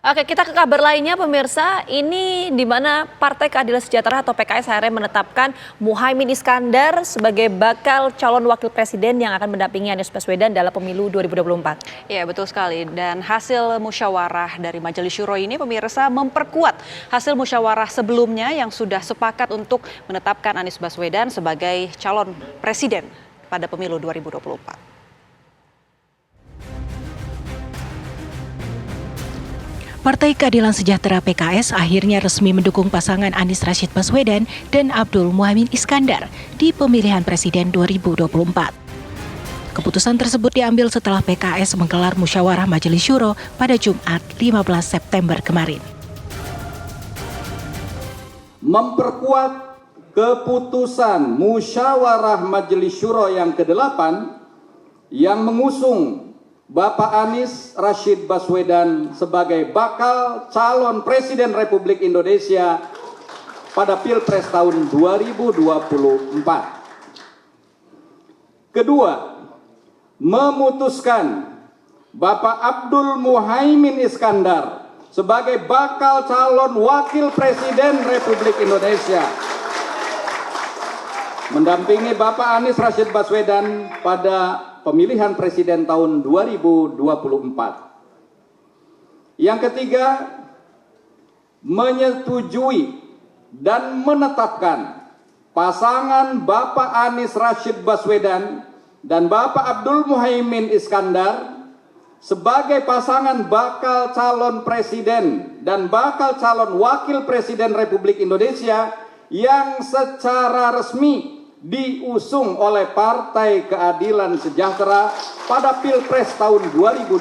Oke, kita ke kabar lainnya pemirsa. Ini di mana Partai Keadilan Sejahtera atau PKS akhirnya menetapkan Muhaimin Iskandar sebagai bakal calon wakil presiden yang akan mendampingi Anies Baswedan dalam pemilu 2024. Ya, betul sekali. Dan hasil musyawarah dari Majelis Syuro ini pemirsa memperkuat hasil musyawarah sebelumnya yang sudah sepakat untuk menetapkan Anies Baswedan sebagai calon presiden pada pemilu 2024. Partai Keadilan Sejahtera PKS akhirnya resmi mendukung pasangan Anies Rashid Baswedan dan Abdul Muhaimin Iskandar di pemilihan presiden 2024. Keputusan tersebut diambil setelah PKS menggelar musyawarah Majelis Syuro pada Jumat 15 September kemarin. Memperkuat keputusan musyawarah Majelis Syuro yang ke-8 yang mengusung Bapak Anies Rashid Baswedan sebagai bakal calon Presiden Republik Indonesia pada Pilpres tahun 2024. Kedua, memutuskan Bapak Abdul Muhaimin Iskandar sebagai bakal calon Wakil Presiden Republik Indonesia mendampingi Bapak Anies Rashid Baswedan pada pemilihan presiden tahun 2024. Yang ketiga, menyetujui dan menetapkan pasangan Bapak Anies Rashid Baswedan dan Bapak Abdul Muhaimin Iskandar sebagai pasangan bakal calon presiden dan bakal calon wakil presiden Republik Indonesia yang secara resmi diusung oleh Partai Keadilan Sejahtera pada Pilpres tahun 2024.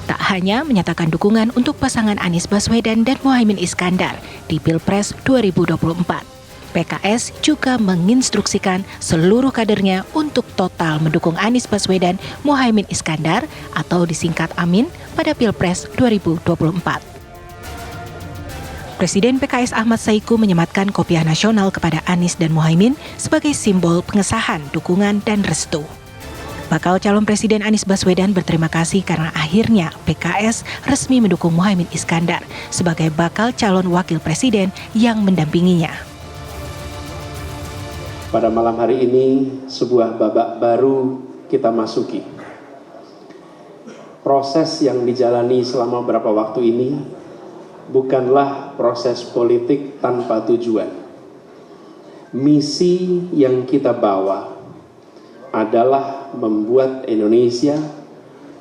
Tak hanya menyatakan dukungan untuk pasangan Anies Baswedan dan Muhaimin Iskandar di Pilpres 2024, PKS juga menginstruksikan seluruh kadernya untuk total mendukung Anies Baswedan Muhaimin Iskandar atau disingkat AMIN pada Pilpres 2024. Presiden PKS Ahmad Saiku menyematkan kopiah nasional kepada Anies dan Muhaimin sebagai simbol pengesahan, dukungan, dan restu. Bakal calon Presiden Anies Baswedan berterima kasih karena akhirnya PKS resmi mendukung Muhaimin Iskandar sebagai bakal calon wakil presiden yang mendampinginya. Pada malam hari ini, sebuah babak baru kita masuki. Proses yang dijalani selama beberapa waktu ini bukanlah proses politik tanpa tujuan. Misi yang kita bawa adalah membuat Indonesia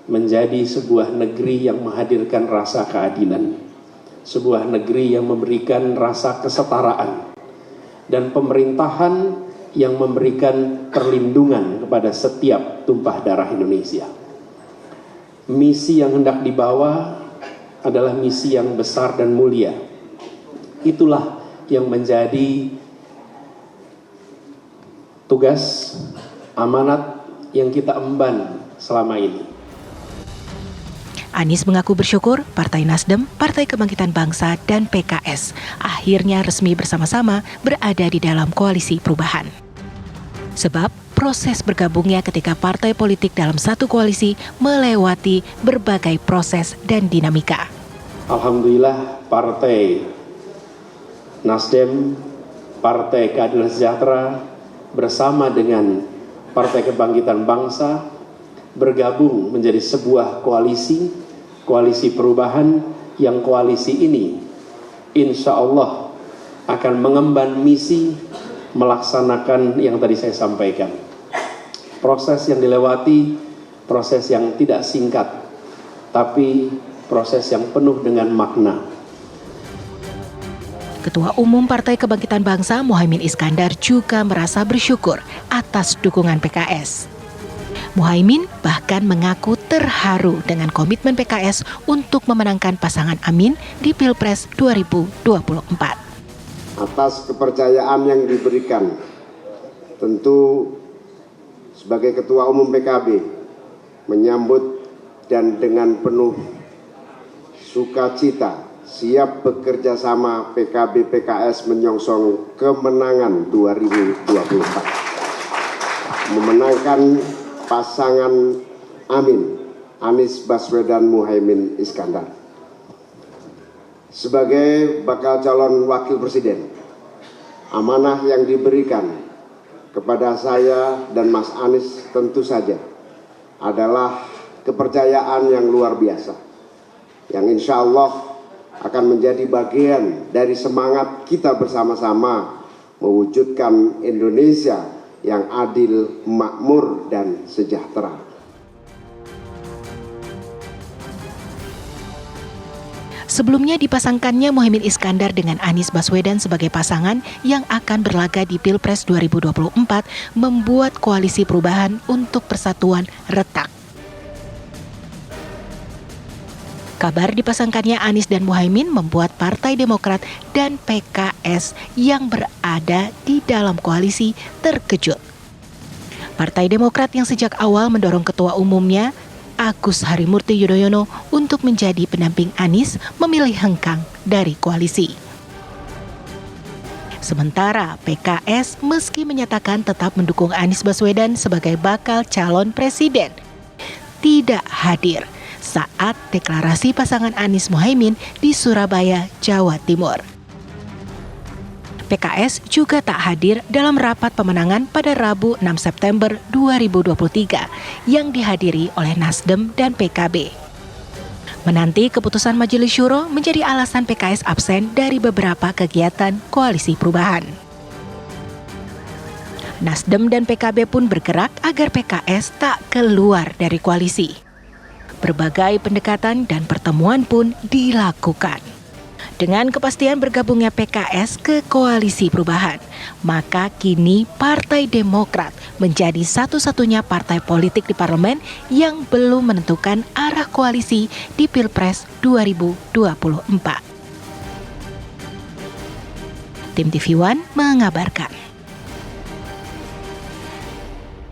menjadi sebuah negeri yang menghadirkan rasa keadilan, sebuah negeri yang memberikan rasa kesetaraan, dan pemerintahan yang memberikan perlindungan kepada setiap tumpah darah Indonesia. Misi yang hendak dibawa adalah misi yang besar dan mulia. Itulah yang menjadi tugas, amanat yang kita emban selama ini. Anies mengaku bersyukur Partai Nasdem, Partai Kebangkitan Bangsa, dan PKS akhirnya resmi bersama-sama berada di dalam koalisi perubahan. Sebab proses bergabungnya ketika partai politik dalam satu koalisi melewati berbagai proses dan dinamika. Alhamdulillah, Partai Nasdem, Partai Keadilan Sejahtera bersama dengan Partai Kebangkitan Bangsa bergabung menjadi sebuah koalisi perubahan yang koalisi ini insya Allah akan mengemban misi melaksanakan yang tadi saya sampaikan. Proses yang dilewati, proses yang tidak singkat, tapi proses yang penuh dengan makna. Ketua Umum Partai Kebangkitan Bangsa Muhaimin Iskandar juga merasa bersyukur atas dukungan PKS. Muhaimin bahkan mengaku terharu dengan komitmen PKS untuk memenangkan pasangan Amin di Pilpres 2024. Atas kepercayaan yang diberikan, tentu sebagai Ketua Umum PKB menyambut dan dengan penuh sukacita siap bekerja sama PKB PKS menyongsong kemenangan 2024. Memenangkan pasangan Amin Anies Baswedan Muhaimin Iskandar. Sebagai bakal calon wakil presiden, amanah yang diberikan kepada saya dan Mas Anies tentu saja adalah kepercayaan yang luar biasa, yang insya Allah akan menjadi bagian dari semangat kita bersama-sama mewujudkan Indonesia yang adil, makmur, dan sejahtera. Sebelumnya dipasangkannya Muhaimin Iskandar dengan Anies Baswedan sebagai pasangan yang akan berlaga di Pilpres 2024 membuat Koalisi Perubahan untuk Persatuan retak. Kabar dipasangkannya Anies dan Muhaimin membuat Partai Demokrat dan PKS yang berada di dalam koalisi terkejut. Partai Demokrat yang sejak awal mendorong ketua umumnya Agus Harimurti Yudhoyono untuk menjadi pendamping Anies memilih hengkang dari koalisi. Sementara PKS meski menyatakan tetap mendukung Anies Baswedan sebagai bakal calon presiden, tidak hadir saat deklarasi pasangan Anies Muhaimin di Surabaya, Jawa Timur. PKS juga tak hadir dalam rapat pemenangan pada Rabu 6 September 2023 yang dihadiri oleh Nasdem dan PKB. Menanti keputusan Majelis Syuro menjadi alasan PKS absen dari beberapa kegiatan Koalisi Perubahan. Nasdem dan PKB pun bergerak agar PKS tak keluar dari koalisi. Berbagai pendekatan dan pertemuan pun dilakukan. Dengan kepastian bergabungnya PKS ke Koalisi Perubahan, maka kini Partai Demokrat menjadi satu-satunya partai politik di parlemen yang belum menentukan arah koalisi di Pilpres 2024. Tim TV One mengabarkan.